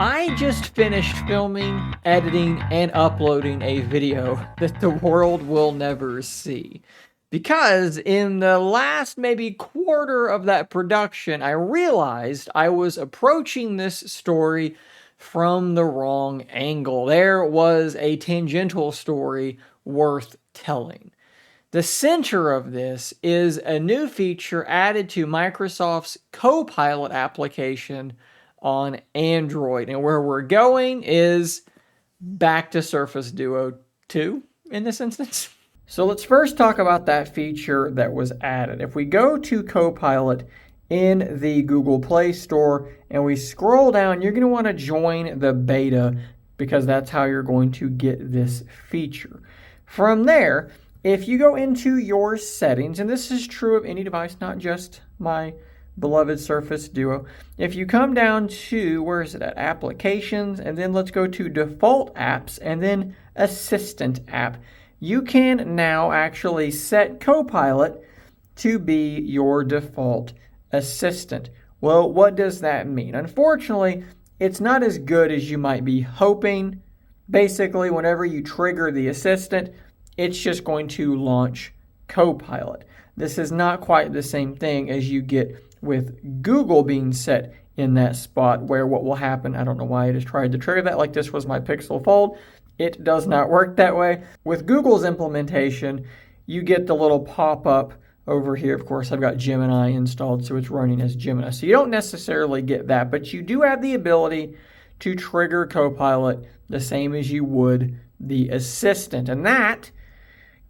I just finished filming, editing, and uploading a video that the world will never see. Because in the last maybe quarter of that production, I realized I was approaching this story from the wrong angle. There was a tangential story worth telling. The center of this is a new feature added to Microsoft's CoPilot application on Android. And where we're going is back to Surface Duo 2 in this instance. So let's first talk about that feature that was added. If we go to CoPilot in the Google Play Store and we scroll down, you're going to want to join the beta because that's how you're going to get this feature. From there, if you go into your settings, and this is true of any device, not just my beloved Surface Duo. If you come down to, where is it at? Applications, and then let's go to Default Apps, and then Assistant App. You can now actually set CoPilot to be your default assistant. Well, what does that mean? Unfortunately, it's not as good as you might be hoping. Basically, whenever you trigger the assistant, it's just going to launch CoPilot. This is not quite the same thing as you get with Google being set in that spot where what will happen, I don't know why I just tried to trigger that like this was my Pixel Fold. It does not work that way. With Google's implementation, you get the little pop-up over here. Of course, I've got Gemini installed, so it's running as Gemini. So you don't necessarily get that, but you do have the ability to trigger CoPilot the same as you would the assistant. And that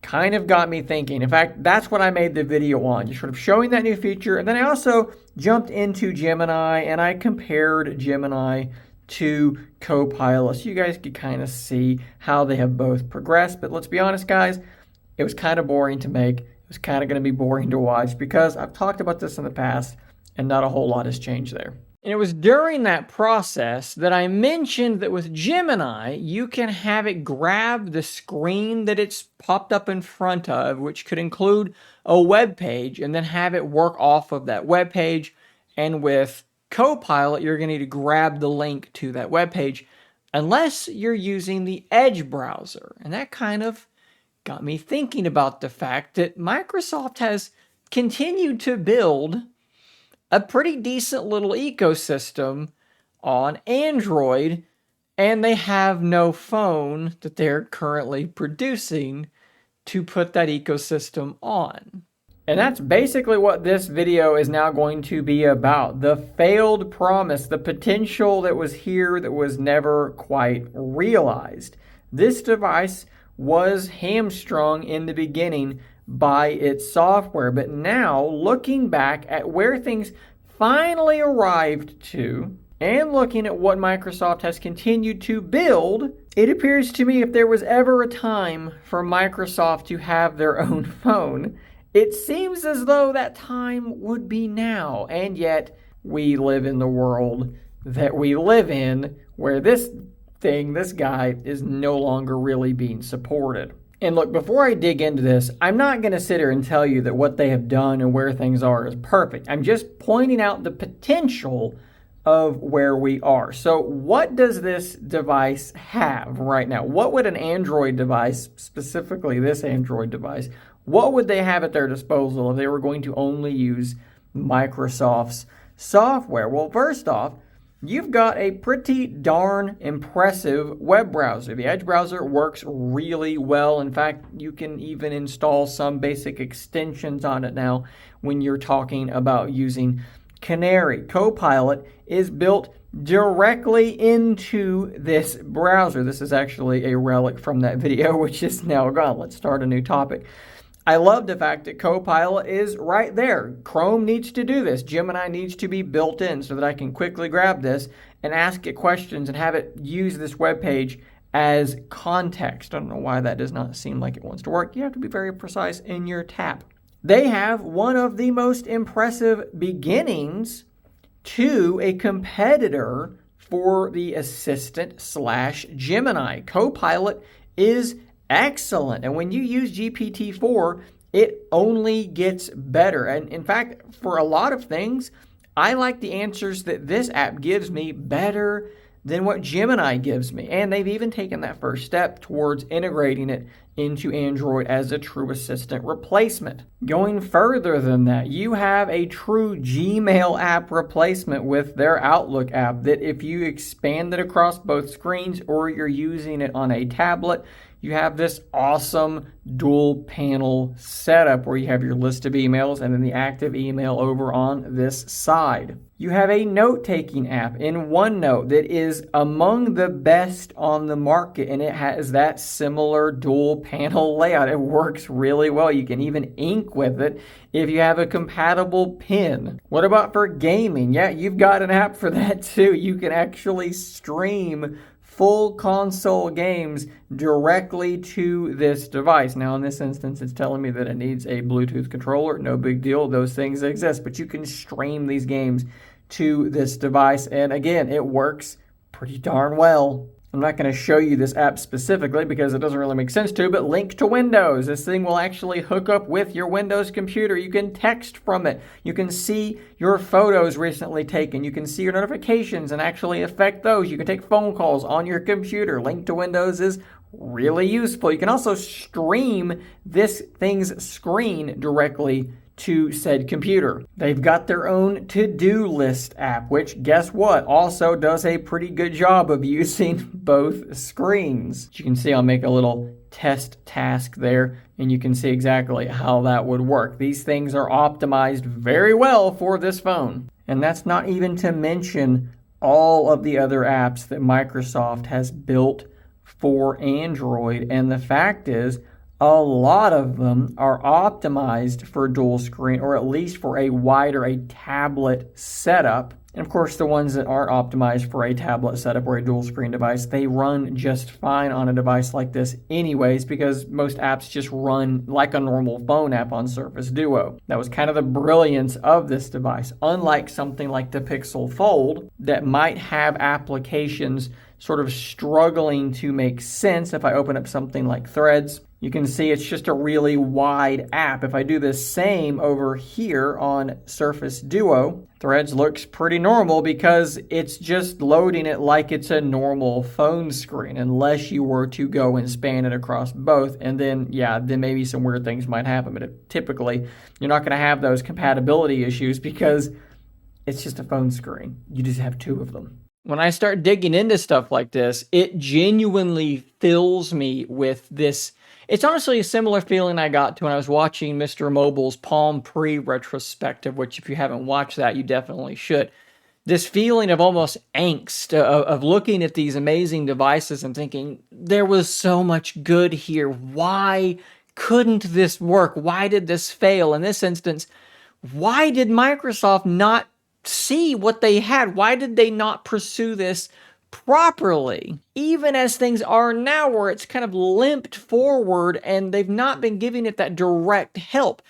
kind of got me thinking. In fact, that's what I made the video on, just sort of showing that new feature. And then I also jumped into Gemini and I compared Gemini to CoPilot so you guys could kind of see how they have both progressed. But let's be honest, guys, it was kind of boring to make. It was kind of going to be boring to watch because I've talked about this in the past and not a whole lot has changed there. And it was during that process that I mentioned that with Gemini, you can have it grab the screen that it's popped up in front of, which could include a web page, and then have it work off of that web page. And with CoPilot, you're going to need to grab the link to that web page unless you're using the Edge browser. And that kind of got me thinking about the fact that Microsoft has continued to build a pretty decent little ecosystem on Android, and they have no phone that they're currently producing to put that ecosystem on. And that's basically what this video is now going to be about. The failed promise, the potential that was here that was never quite realized. This device was hamstrung in the beginning by its software, but now looking back at where things finally arrived to and looking at what Microsoft has continued to build, it appears to me if there was ever a time for Microsoft to have their own phone, it seems as though that time would be now. And yet we live in the world that we live in where this guy is no longer really being supported. And look, before I dig into this, I'm not going to sit here and tell you that what they have done and where things are is perfect. I'm just pointing out the potential of where we are. So what does this device have right now? What would an Android device, specifically this Android device, what would they have at their disposal if they were going to only use Microsoft's software? Well, first off, you've got a pretty darn impressive web browser. The Edge browser works really well. In fact, you can even install some basic extensions on it now when you're talking about using Canary. CoPilot is built directly into this browser. This is actually a relic from that video, which is now gone. Let's start a new topic. I love the fact that CoPilot is right there. Chrome needs to do this. Gemini needs to be built in so that I can quickly grab this and ask it questions and have it use this web page as context. I don't know why that does not seem like it wants to work. You have to be very precise in your tap. They have one of the most impressive beginnings to a competitor for the assistant / Gemini. CoPilot is excellent. And when you use GPT-4, it only gets better. And in fact, for a lot of things, I like the answers that this app gives me better than what Gemini gives me. And they've even taken that first step towards integrating it into Android as a true assistant replacement. Going further than that, you have a true Gmail app replacement with their Outlook app that if you expand it across both screens or you're using it on a tablet, you have this awesome dual panel setup where you have your list of emails and then the active email over on this side. You have a note-taking app in OneNote that is among the best on the market, and it has that similar dual panel layout. It works really well. You can even ink with it if you have a compatible pen. What about for gaming? Yeah, you've got an app for that too. You can actually stream full console games directly to this device. Now, in this instance, it's telling me that it needs a Bluetooth controller. No big deal. Those things exist, but you can stream these games to this device. And again, it works pretty darn well. I'm not going to show you this app specifically because it doesn't really make sense to, but link to Windows. This thing will actually hook up with your Windows computer. You can text from it. You can see your photos recently taken. You can see your notifications and actually affect those. You can take phone calls on your computer. Link to Windows is really useful. You can also stream this thing's screen directly to said computer. They've got their own to-do list app, which guess what? Also does a pretty good job of using both screens. As you can see, I'll make a little test task there, and you can see exactly how that would work. These things are optimized very well for this phone. And that's not even to mention all of the other apps that Microsoft has built for Android. And the fact is, a lot of them are optimized for dual screen, or at least for a tablet setup. And of course, the ones that aren't optimized for a tablet setup or a dual screen device, they run just fine on a device like this anyways, because most apps just run like a normal phone app on Surface Duo. That was kind of the brilliance of this device. Unlike something like the Pixel Fold that might have applications sort of struggling to make sense. If I open up something like Threads, you can see it's just a really wide app. If I do the same over here on Surface Duo, Threads looks pretty normal because it's just loading it like it's a normal phone screen, unless you were to go and span it across both. And then, yeah, then maybe some weird things might happen. But typically, you're not going to have those compatibility issues because it's just a phone screen. You just have two of them. When I start digging into stuff like this, it genuinely fills me with this. It's honestly a similar feeling I got to when I was watching Mr. Mobile's Palm Pre retrospective, which if you haven't watched that, you definitely should. This feeling of almost angst, of looking at these amazing devices and thinking, there was so much good here. Why couldn't this work? Why did this fail? In this instance, why did Microsoft not see what they had? Why did they not pursue this properly? Even as things are now, where it's kind of limped forward and they've not been giving it that direct help.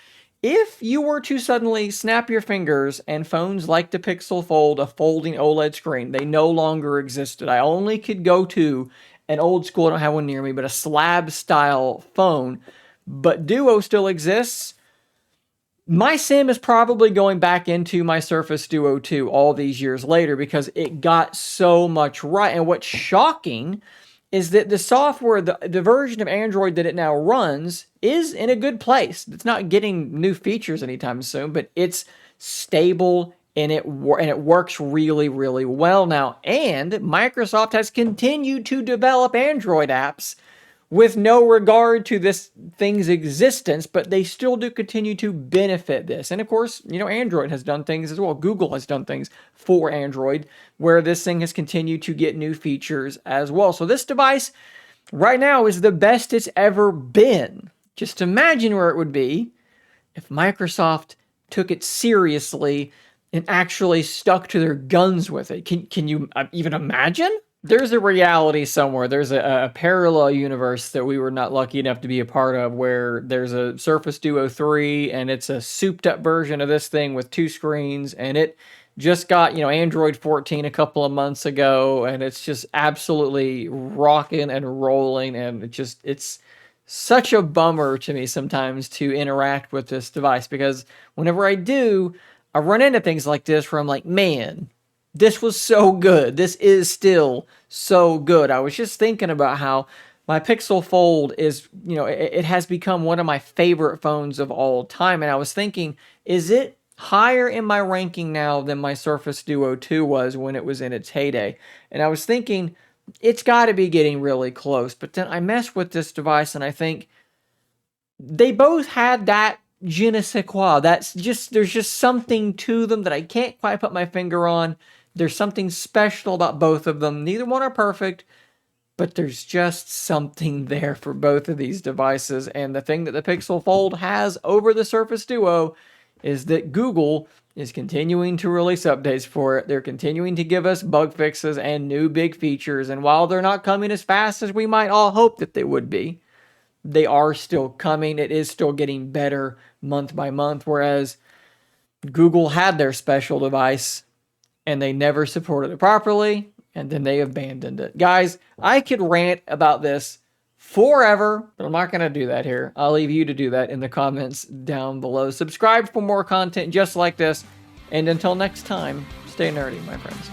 If you were to suddenly snap your fingers and phones like the Pixel Fold, a folding OLED screen, they no longer existed. I only could go to an old school, I don't have one near me, but a slab style phone, but Duo still exists. My sim is probably going back into my Surface Duo 2 all these years later because it got so much right. And what's shocking is that the software, the version of Android that it now runs is in a good place. It's not getting new features anytime soon, but it's stable and it works really, really well now. And Microsoft has continued to develop Android apps with no regard to this thing's existence, but they still do continue to benefit this. And of course, you know, Android has done things as well. Google has done things for Android where this thing has continued to get new features as well. So this device right now is the best it's ever been. Just imagine where it would be if Microsoft took it seriously and actually stuck to their guns with it. Can you even imagine? There's a reality somewhere. There's a parallel universe that we were not lucky enough to be a part of where there's a Surface Duo 3 and it's a souped up version of this thing with two screens, and it just got, Android 14 a couple of months ago, and it's just absolutely rocking and rolling, and it's such a bummer to me sometimes to interact with this device because whenever I do, I run into things like this where I'm like, man, this was so good. This is still so good. I was just thinking about how my Pixel Fold is, it has become one of my favorite phones of all time. And I was thinking, is it higher in my ranking now than my Surface Duo 2 was when it was in its heyday? And I was thinking, it's got to be getting really close. But then I mess with this device and I think they both had that je ne sais quoi. There's just something to them that I can't quite put my finger on. There's something special about both of them. Neither one are perfect, but there's just something there for both of these devices. And the thing that the Pixel Fold has over the Surface Duo is that Google is continuing to release updates for it. They're continuing to give us bug fixes and new big features. And while they're not coming as fast as we might all hope that they would be, they are still coming. It is still getting better month by month, whereas Google had their special device and they never supported it properly, and then they abandoned it. Guys, I could rant about this forever, but I'm not going to do that here. I'll leave you to do that in the comments down below. Subscribe for more content just like this, and until next time, stay nerdy, my friends.